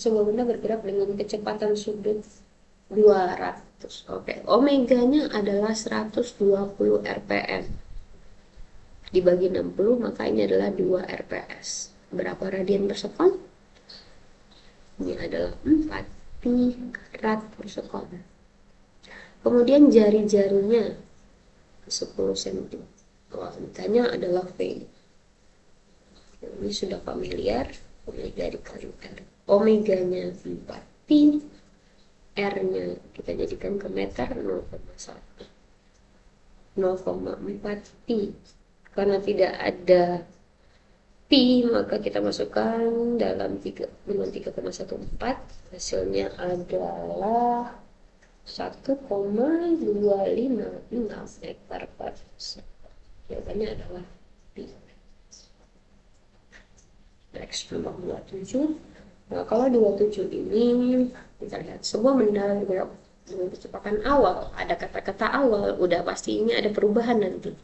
sebuah benda bergerak dengan kecepatan sudut 200. Oke, omeganya adalah 120 rpm. Dibagi 60, maka ini adalah 2 rps. Berapa radian per sekon? Ini adalah 4 pi rad per sekon. Kemudian jari-jarinya 10 cm. Omeganya adalah V. Ini sudah familiar. Omega dikali R. Omeganya 4 pi. R-nya kita jadikan ke meter 0,1. 0,4 pi. Karena tidak ada pi, maka kita masukkan dalam 3,14. Hasilnya adalah 1,256 hektar per sekon. Jawabannya adalah pi. Next, nomor 27. Nah, kalau 27 ini kita lihat sebuah benda bergerak dengan kecepatan awal, ada kata-kata awal, udah pasti ini ada perubahan nanti.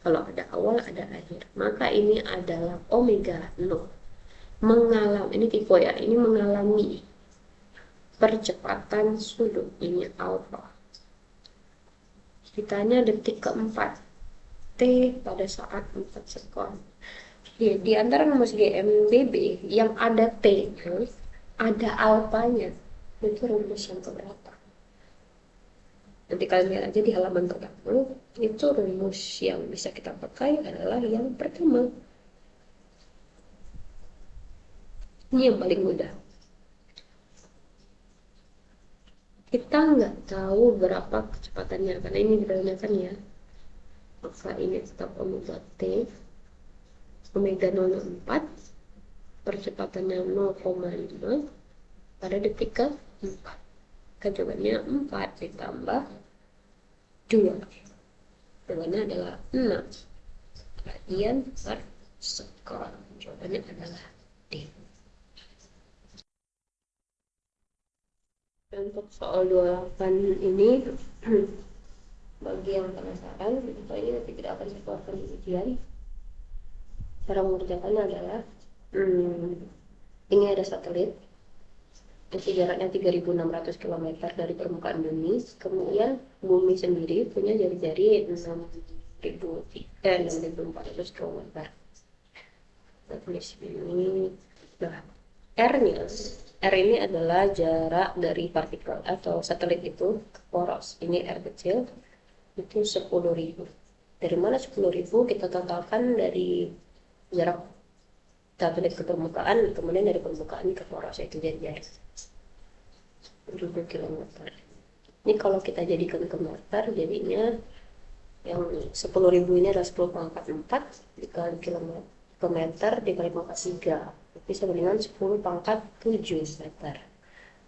Kalau ada awal, ada akhir. Maka ini adalah omega 0. Mengalami, ini tipe ya, ini mengalami percepatan sudut, ini alfa. Ditanya detik keempat, T pada saat 4 sekon. Di antara rumus GMBB yang ada T-nya, ada alfanya. Itu rumus yang keberapa? Nanti kalian lihat aja di halaman pertama, itu rumus yang bisa kita pakai adalah yang pertama. Ini yang paling mudah. Kita nggak tahu berapa kecepatannya, karena ini ditanyakan ya. Maka ini tetap omega T. Omega 0,4. Percepatannya 0,5 pada detik ke-4. Jawabannya 4 ditambah 2. Jawabannya adalah 6 radian per sekon. Jawabannya adalah D. Untuk soal 28 ini, bagi yang penasaran, ini nanti tidak akan saya keluarkan di ujian. Cara mengerjakannya adalah, ini ada satelit, jaraknya 3.600 km dari permukaan bumi. Kemudian bumi sendiri punya jari-jari 6.400 km. Nah, tulis ini. Nah, R ini adalah jarak dari partikel atau satelit itu ke poros. Ini R kecil, itu 10.000. Dari mana 10.000? Kita totalkan dari jarak satelit ke permukaan, kemudian dari permukaan ke poros, yaitu jari-jari. 1000 km. Ini kalau kita jadikan ke meter, jadinya yang 10.000 ini adalah 10 pangkat 4 dikali kilometer dikali pangkat 3. Bisa dengan 10 pangkat 7 meter.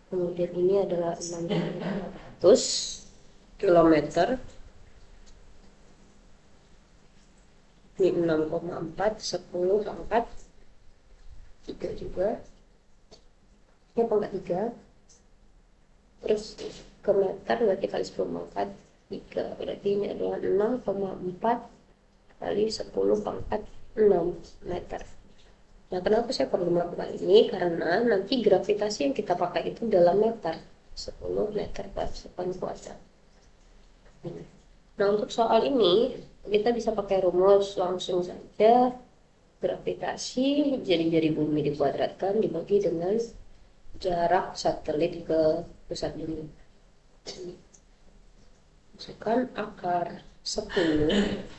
Kemudian ini adalah 600 km. Ini 6,4, 10 pangkat 3 juga. Ini pangkat 3. Terus ke meter berarti kali 10 pangkat 3. Berarti ini adalah 6,4 kali 10 pangkat 6 meter. Nah, kenapa saya perlu melakukan ini? Karena nanti gravitasi yang kita pakai itu dalam meter. 10 meter per sekon kuadrat. Nah, untuk soal ini, kita bisa pakai rumus langsung saja. Gravitasi jari-jari bumi dikuadratkan dibagi dengan jarak satelit ke pusat bumi. Masukkan akar 10.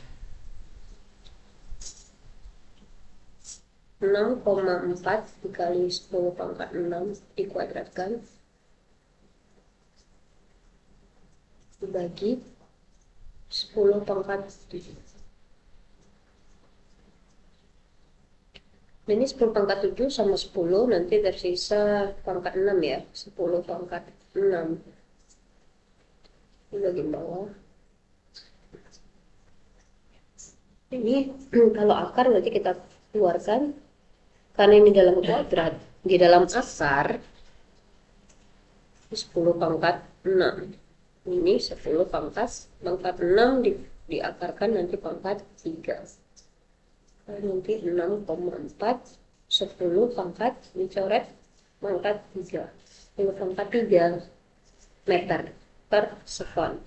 6,4 dikali 10 pangkat 6 dikuadratkan dibagi 10 pangkat 7. Ini 10 pangkat 7 sama 10, nanti tersisa pangkat 6 ya. 10 pangkat 6 di bagian bawah. Ini kalau akar berarti kita keluarkan, karena ini dalam kuadrat, di dalam akar 10 pangkat 6. Ini 10 pangkat 6 diakarkan nanti pangkat 3. Nanti 6,4 10 pangkat dicoret pangkat 3. 5,3 meter per sekon.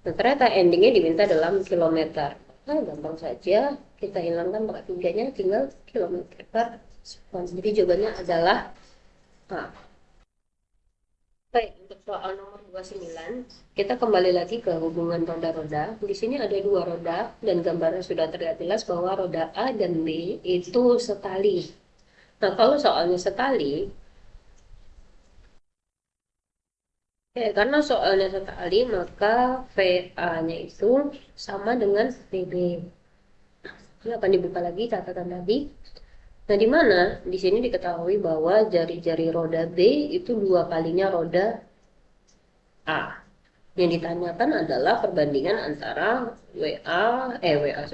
Nah, ternyata endingnya diminta dalam kilometer. Nah, gampang saja kita hilangkan pangkat 3-nya, tinggal kilometer per sekon. Jadi jawabannya adalah A. Baik, untuk soal nomor 29, kita kembali lagi ke hubungan roda-roda. Di sini ada dua roda dan gambarnya sudah terlihat jelas bahwa roda A dan B itu setali. Nah, kalau soalnya setali, karena soalnya setali, maka VA-nya itu sama dengan VB. Ini akan dibuka lagi catatan tadi. Nah, di mana? Di sini diketahui bahwa jari-jari roda B itu dua kalinya roda A. Yang ditanyakan adalah perbandingan antara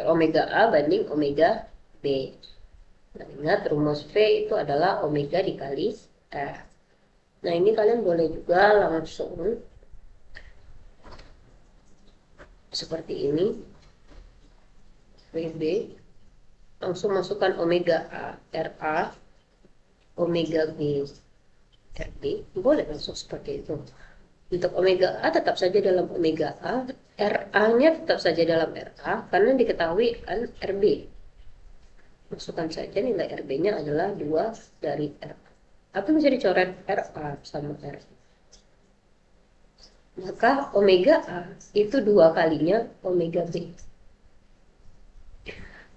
omega A banding omega B. Nah, ingat rumus V itu adalah omega dikali R. Nah, ini kalian boleh juga langsung seperti ini. VB langsung masukkan omega A RA, omega B RB, boleh langsung seperti itu. Untuk omega A tetap saja dalam omega A, RA-nya tetap saja dalam RA, karena diketahui kan RB. Masukkan saja nilai RB-nya adalah 2 dari RA. Apa bisa dicoret RA sama R. Maka omega A itu 2 kalinya omega B.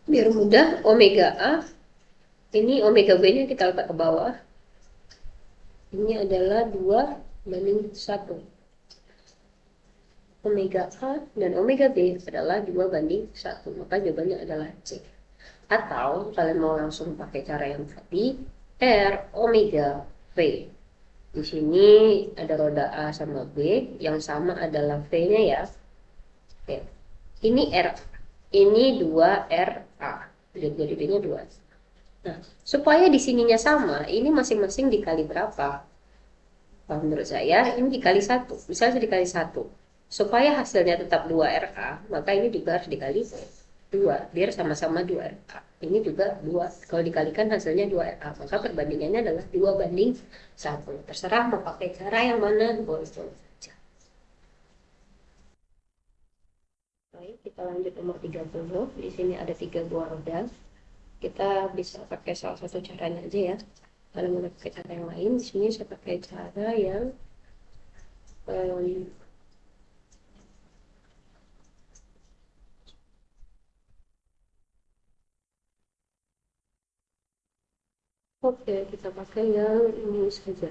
Biar mudah, omega A, ini omega B-nya kita letak ke bawah. Ini adalah 2:1. Omega A dan omega B adalah 2:1. Maka jawabannya adalah C. Atau kalian mau langsung pakai cara yang tadi, R omega V. Di sini ada roda A sama B, yang sama adalah V-nya ya. Oke. Ini R, ini 2RA. Jadi B-nya 2. Nah, supaya di sininya sama, ini masing-masing dikali berapa? Nah, menurut saya ini dikali 1. Misalnya dikali 1. Supaya hasilnya tetap 2RA, maka ini juga harus dikali 2, biar sama-sama 2RA. Ini juga 2. Kalau dikalikan hasilnya 2RA, maka perbandingannya adalah 2:1. Terserah mau pakai cara yang mana, boleh saja. Baik, kita lanjut nomor 30. Di sini ada 3 buah roda. Kita bisa pakai salah satu caranya aja ya. Kalau mau pakai cara yang lain, di sini saya pakai cara yang oke, kita pakai yang ini saja.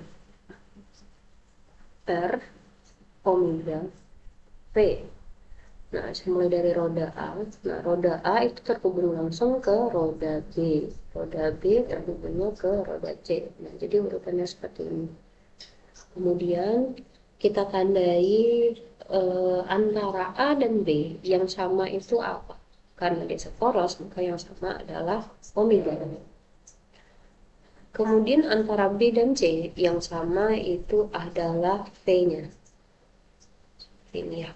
R omega P. Nah, saya mulai dari roda A. Nah, roda A itu terhubung langsung ke roda B. Roda B terhubungnya ke roda C. Nah, jadi urutannya seperti ini. Kemudian kita tandai antara A dan B. Yang sama itu apa? Karena dia seporos, maka yang sama adalah omega. Kemudian antara B dan C yang sama itu adalah V-nya. Ini ya.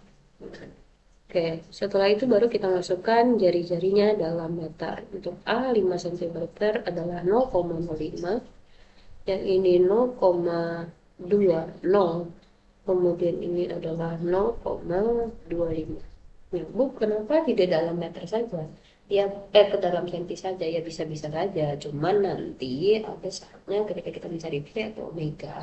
Oke, setelah itu baru kita masukkan jari-jarinya dalam meter. Untuk A 5 cm adalah 0,05. Yang ini 0,20. Kemudian ini adalah 0,25. Nah, Bu, kenapa tidak dalam meter saja? Ya, ke dalam senti saja, ya bisa-bisa saja. Cuman nanti ada saatnya ketika kita mencari V atau omega,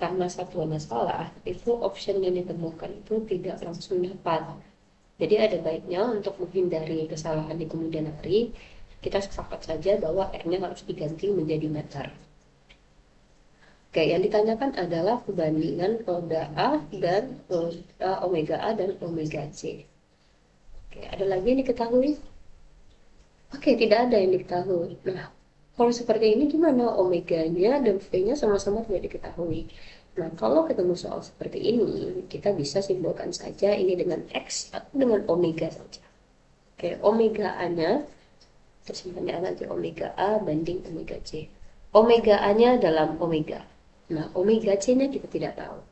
karena satuannya salah, itu option yang ditemukan itu tidak langsung dapat. Jadi ada baiknya untuk menghindari kesalahan di kemudian hari, kita sepakat saja bahwa R-nya harus diganti menjadi meter. Oke, yang ditanyakan adalah perbandingan roda A dan omega A dan omega C. Oke, ada lagi yang diketahui? Oke, tidak ada yang diketahui. Nah, kalau seperti ini gimana? Omega-nya dan V-nya sama-sama tidak diketahui. Nah, kalau ketemu soal seperti ini, kita bisa simpulkan saja ini dengan X atau dengan omega saja. Oke, omega A-nya, terus nanti omega A banding omega C. Omega A-nya dalam omega. Nah, omega C-nya kita tidak tahu.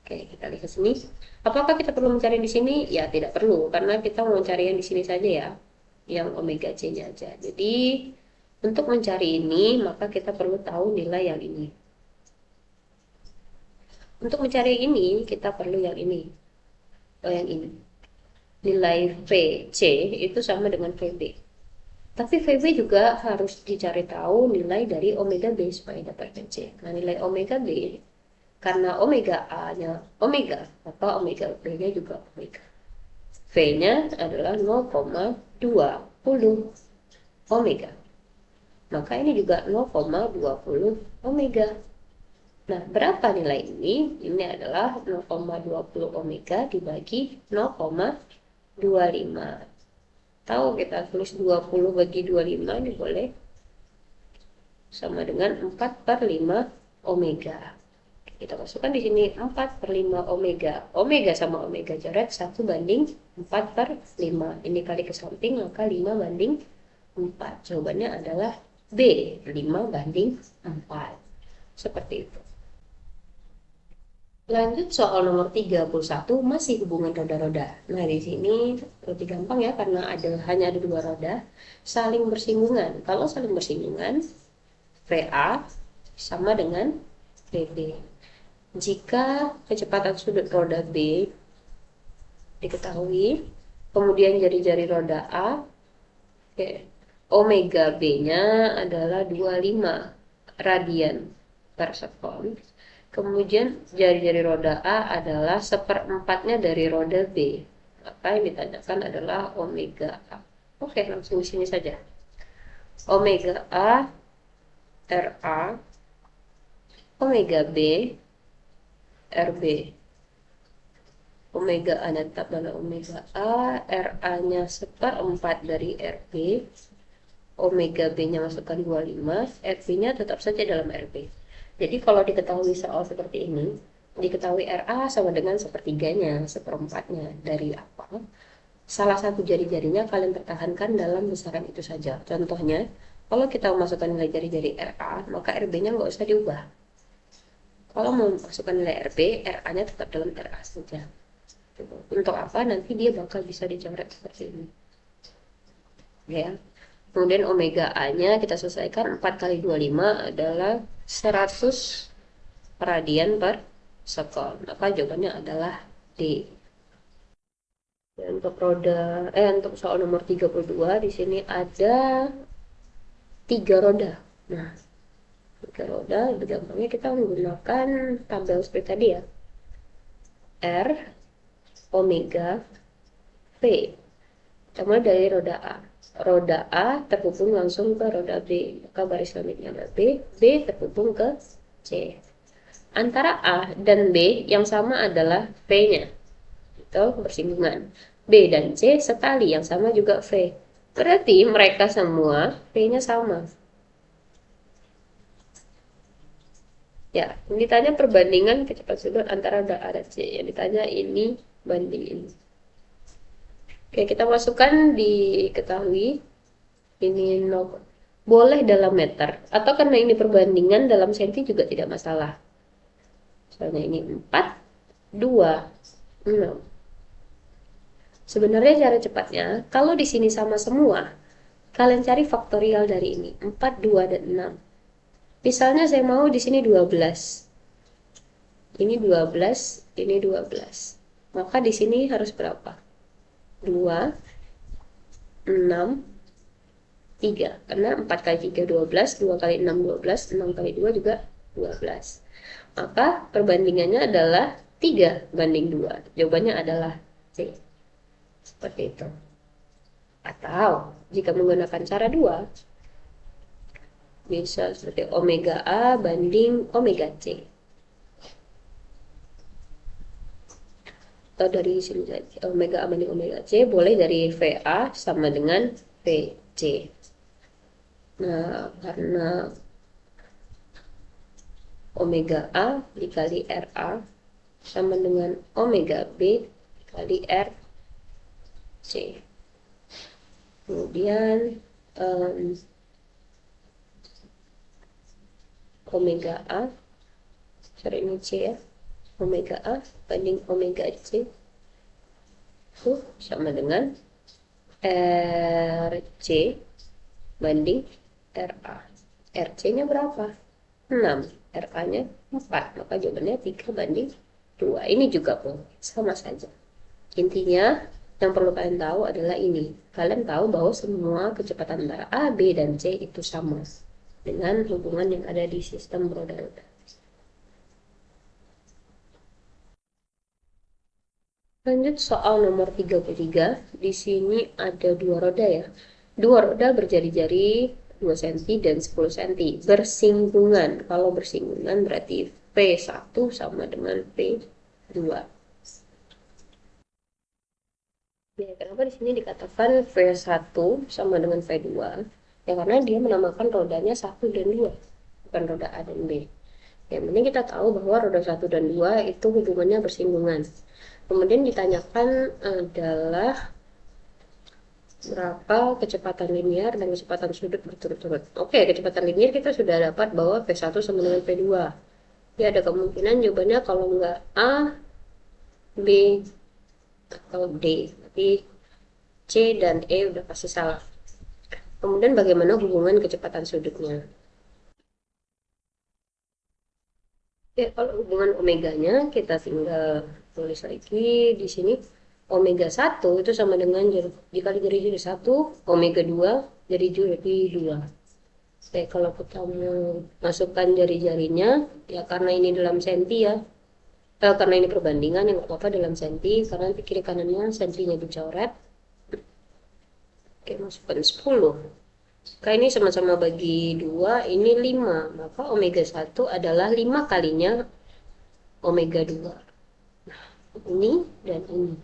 Oke, kita lihat sini. Apakah kita perlu mencari di sini? Ya, tidak perlu, karena kita mau mencari yang di sini saja ya, yang omega C-nya aja. Jadi, untuk mencari ini, maka kita perlu tahu nilai yang ini. Untuk mencari ini, kita perlu yang ini. Yang ini. Nilai VC itu sama dengan VB. Tapi VB juga harus dicari tahu nilai dari omega B supaya dapat VC. Nah, nilai omega B, karena omega A-nya omega, maka omega B-nya juga omega. V-nya adalah 0,20 omega. Maka ini juga 0,20 omega. Nah, berapa nilai ini? Ini adalah 0,20 omega dibagi 0,25. Tahu kita tulis 20 bagi 25 ini boleh sama dengan 4/5 omega. Kita masukkan di sini 4/5 omega. Omega sama omega jarak 1/4/5. Ini kali ke samping maka 5/4. Jawabannya adalah B, 5/4. Seperti itu. Lanjut soal nomor 31, masih hubungan roda-roda. Nah, di sini lebih gampang ya karena hanya ada 2 roda saling bersinggungan. Kalau saling bersinggungan, VA sama dengan VB. Jika kecepatan sudut roda B diketahui, kemudian jari-jari roda A, omega B-nya adalah 25 radian per sekon. Kemudian jari-jari roda A adalah 1/4-nya dari roda B. Maka yang ditanyakan adalah omega A. Oke, langsung di sini saja. Omega A, RA, omega B, RB. Omega A tetap adalah omega A, RA-nya 1/4 dari RB, omega B-nya masukkan 25, RB-nya tetap saja dalam RB. Jadi kalau diketahui soal seperti ini, diketahui RA sama dengan 1/3-nya, 1/4-nya dari apa? Salah satu jari-jarinya kalian pertahankan dalam besaran itu saja. Contohnya, kalau kita memasukkan nilai jari-jari RA, maka RB-nya nggak usah diubah. Kalau mau masukkan nilai RB, RA-nya tetap dalam RA saja. Untuk apa? Nanti dia bakal bisa dicoret seperti ini. Ya. Kemudian omega A-nya kita selesaikan 4 kali 25 adalah 100 radian per sekon. Maka jawabannya adalah D. Dan untuk soal nomor 32 di sini ada 3 roda. Nah, 3 roda lebih gampangnya kita menggunakan tabel seperti tadi ya. R, omega, V. Kita mulai dari roda A. Roda A terhubung langsung ke roda B, maka baris limitnya adalah B, B terhubung ke C. Antara A dan B yang sama adalah V-nya, itu bersinggungan. B dan C setali yang sama juga V. Berarti mereka semua V-nya sama. Ya, ini ditanya perbandingan kecepatan sudut antara roda A dan C. Yang ditanya ini banding ini. Oke, kita masukkan diketahui ini boleh dalam meter atau karena ini perbandingan dalam senti juga tidak masalah. Misalnya ini 4, 2, 6. Sebenarnya cara cepatnya, kalau di sini sama semua, kalian cari faktorial dari ini, 4, 2, dan 6. Misalnya saya mau di sini 12. Ini 12, ini 12. Maka di sini harus berapa? 2, 6, 3. Karena 4 kali 3, 12, 2 kali 6, 12, 6 kali 2 juga 12. Maka perbandingannya adalah 3/2. Jawabannya adalah C. Seperti itu. Atau jika menggunakan cara 2, bisa seperti omega A banding omega C. Atau dari sini saja, omega A banding omega C, boleh dari VA sama dengan VC. Nah, karena omega A dikali RA sama dengan omega B dikali RC. Kemudian omega A, sorry ini C ya, omega A banding omega C itu sama dengan RC banding RA. RC-nya berapa? 6. RA-nya 4, maka jawabannya 3/2. Ini juga boleh, sama saja. Intinya yang perlu kalian tahu adalah ini. Kalian tahu bahwa semua kecepatan antara A, B, dan C itu sama dengan hubungan yang ada di sistem roda-roda. Lanjut soal nomor 33. Di sini ada dua roda ya. Dua roda berjari-jari 2 cm dan 10 cm bersinggungan. Kalau bersinggungan berarti V1 sama dengan V2. Ya, kenapa di sini dikatakan V1 sama dengan V2? Ya karena dia menamakan rodanya 1 dan 2, bukan roda A dan B. Yang penting kita tahu bahwa roda 1 dan 2 itu hubungannya bersinggungan. Kemudian ditanyakan adalah berapa kecepatan linear dan kecepatan sudut berturut-turut. Oke, kecepatan linear kita sudah dapat bahwa V1 sama dengan V2. Ya, ada kemungkinan jawabannya kalau enggak A, B, atau D. Jadi C dan E udah pasti salah. Kemudian bagaimana hubungan kecepatan sudutnya? Ya, kalau hubungan omeganya kita tinggal tulis lagi di sini. Omega 1 itu sama dengan dikali jari 1, omega 2 jadi 2. Oke, kalau kita mau masukkan jari-jarinya, ya karena ini dalam senti ya, karena ini perbandingan yang apa dalam senti, karena nanti kiri kanannya sentinya dicoret. Oke, masukkan 10. Maka ini sama-sama bagi 2, ini 5. Maka omega 1 adalah 5 kalinya omega 2. Nah, ini dan ini.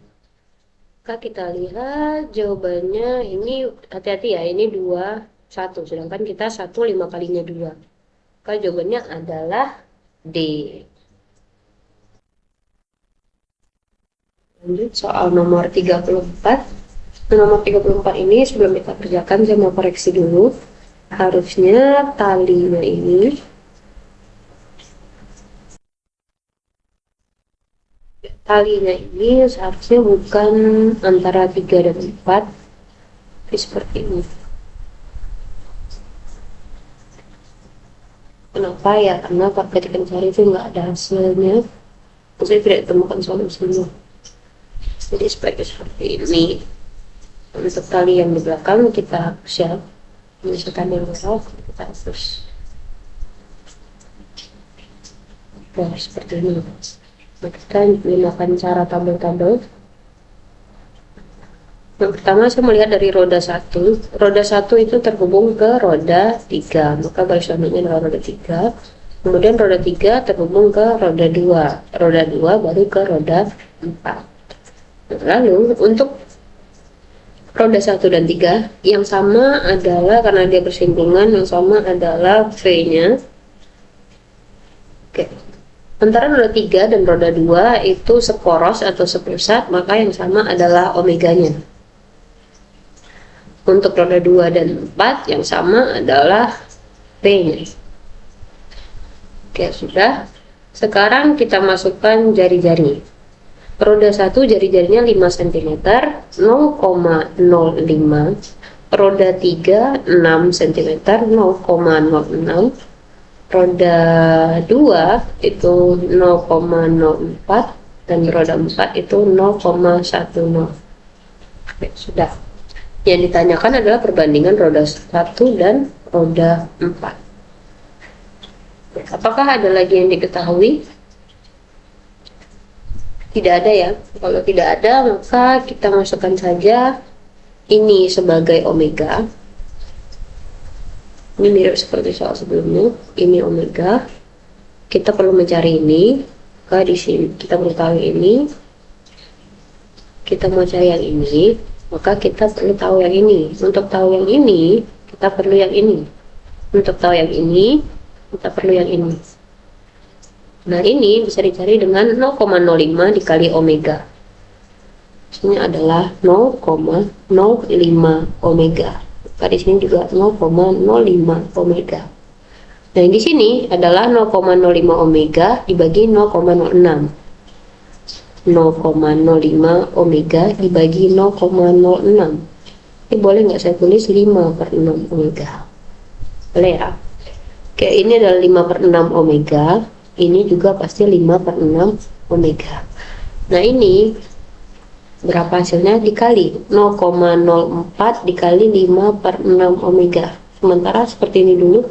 Maka kita lihat jawabannya ini, hati-hati ya, ini 2, 1. Sedangkan kita 1 5 kalinya 2. Maka jawabannya adalah D. Lanjut soal nomor 34. Nomor 34 ini sebelum kita kerjakan saya mau koreksi dulu. Harusnya talinya ini seharusnya bukan antara 3 dan 4, tapi seperti ini. Kenapa ya? Karena ketika mencari itu nggak ada hasilnya, saya tidak temukan solusinya. Jadi seperti ini. Untuk tali yang di belakang kita hapus ya, misalkan yang merah kita hapus. Nah, seperti ini. Nah, kita gunakan cara tabel-tabel. Yang pertama saya melihat dari roda 1. Roda 1 itu terhubung ke roda 3, maka garis tanduknya adalah roda 3. Kemudian roda 3 terhubung ke roda 2. Roda 2 baru ke roda 4. Lalu untuk roda 1 dan 3 yang sama adalah, karena dia bersinggungan, yang sama adalah V-nya. Oke. Antara roda 3 dan roda 2 itu seporos atau sepusat, maka yang sama adalah omeganya. Untuk roda 2 dan 4 yang sama adalah V-nya. Oke, sudah. Sekarang kita masukkan jari-jari. Roda 1 jari-jarinya 5 cm, 0,05. Roda 3 6 cm, 0,06. Roda 2 itu 0,04 dan roda 4 itu 0,10. Oke, sudah. Yang ditanyakan adalah perbandingan roda 1 dan roda 4. Apakah ada lagi yang diketahui? Tidak ada ya. Kalau tidak ada, maka kita masukkan saja ini sebagai omega. Ini mirip seperti soal sebelumnya. Ini omega. Kita perlu mencari ini. Maka di sini kita perlu tahu ini. Kita mau cari yang ini, maka kita perlu tahu yang ini. Untuk tahu yang ini, kita perlu yang ini. Untuk tahu yang ini, kita perlu yang ini. Nah, ini bisa dicari dengan 0,05 dikali omega. Maksudnya adalah 0,05 omega. Maka di sini juga 0,05 omega. Nah, di sini adalah 0,05 omega dibagi 0,06. 0,05 omega dibagi 0,06. Ini boleh nggak saya tulis 5/6 omega? Boleh ya? Oke, ini adalah 5/6 omega. Ini juga pasti 5/6 omega. Nah, ini berapa hasilnya? Dikali 0,04 dikali 5/6 omega. Sementara seperti ini dulu,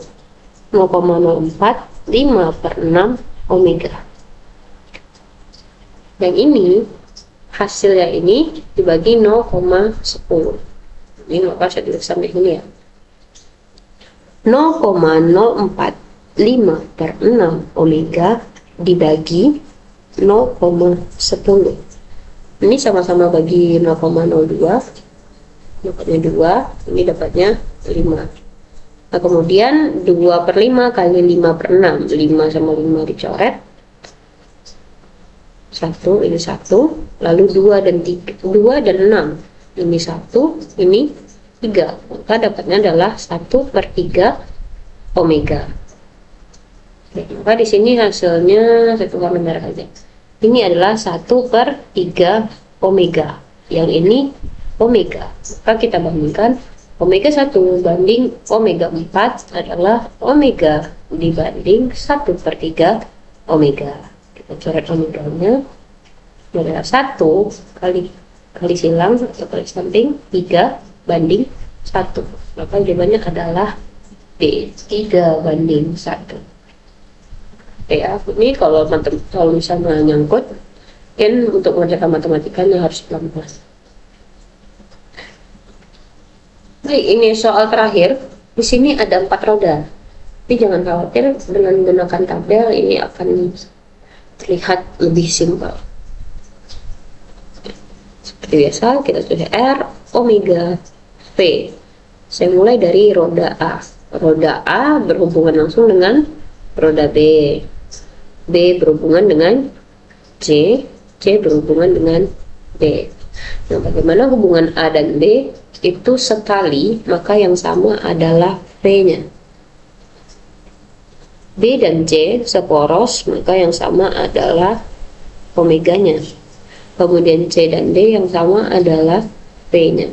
0,04 5/6 omega. Yang ini hasilnya ini dibagi 0,10. Ini maka saya tulis sampai ini ya. 0,045/6 omega dibagi 0,10. Ini sama-sama bagi 0,02, dapatnya 2, ini dapatnya 5. Nah, kemudian 2/5 kali 5/6, 5 sama 5 dicoret, 1, ini 1, lalu 2 dan 6, ini 1, ini 3, maka dapatnya adalah 1/3 omega. Oke, maka di sini hasilnya saya tuliskan merah aja. Ini adalah 1/3 omega. Yang ini omega. Maka kita bandingkan omega 1 banding omega 4 adalah omega dibanding 1/3 omega. Kita coret omeganya. Adalah 1 kali silang atau kali samping 3 banding 1. Maka jawabannya adalah D, 3/1. Ya, ini kalau misalnya nyangkut, kan untuk mengerjakan matematikanya harus pelan-pelan. Baik, ini soal terakhir. Di sini ada 4 roda. Tapi jangan khawatir, dengan menggunakan tabel ini akan terlihat lebih simpel. Seperti biasa, kita tulis R omega V. Saya mulai dari roda A. Roda A berhubungan langsung dengan roda B. B berhubungan dengan C. C berhubungan dengan D. Nah, bagaimana hubungan A dan B? Itu sekali, maka yang sama adalah V-nya. B dan C seporos, maka yang sama adalah omeganya. Kemudian C dan D yang sama adalah V-nya.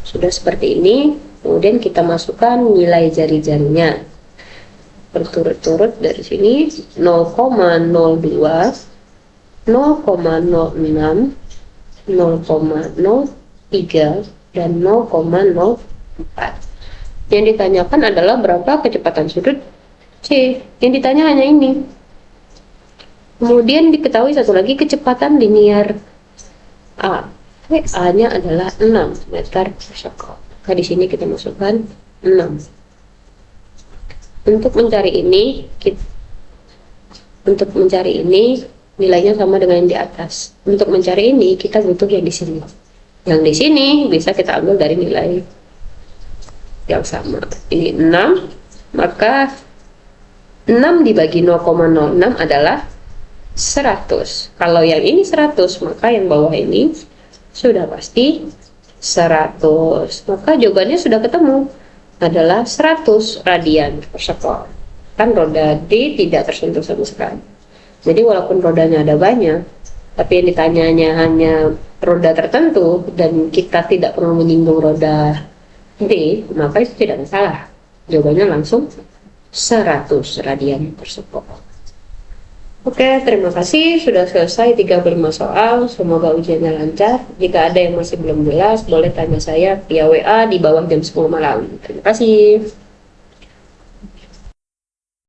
Sudah seperti ini, kemudian kita masukkan nilai jari-jarinya berturut-turut dari sini 0,02, 0,06, 0,03 dan 0,04. Yang ditanyakan adalah berapa kecepatan sudut C. Yang ditanya hanya ini. Kemudian diketahui satu lagi kecepatan linier A. A-nya adalah 6 meter per second. Maka di sini kita masukkan 6. Untuk mencari ini nilainya sama dengan yang di atas. Untuk mencari ini kita butuh yang di sini. Yang di sini bisa kita ambil dari nilai yang sama. Ini 6, maka 6 dibagi 0,06 adalah 100. Kalau yang ini 100, maka yang bawah ini sudah pasti 100. Maka jawabannya sudah ketemu, adalah 100 radian per second. Kan roda D tidak tersentuh sama sekali. Jadi walaupun rodanya ada banyak, tapi yang ditanyanya hanya roda tertentu dan kita tidak perlu menyinggung roda D, maka itu tidak masalah. Jawabannya langsung 100 radian per second. Oke, terima kasih. Sudah selesai 35 soal. Semoga ujiannya lancar. Jika ada yang masih belum jelas, boleh tanya saya via WA di bawah jam 10 malam. Terima kasih.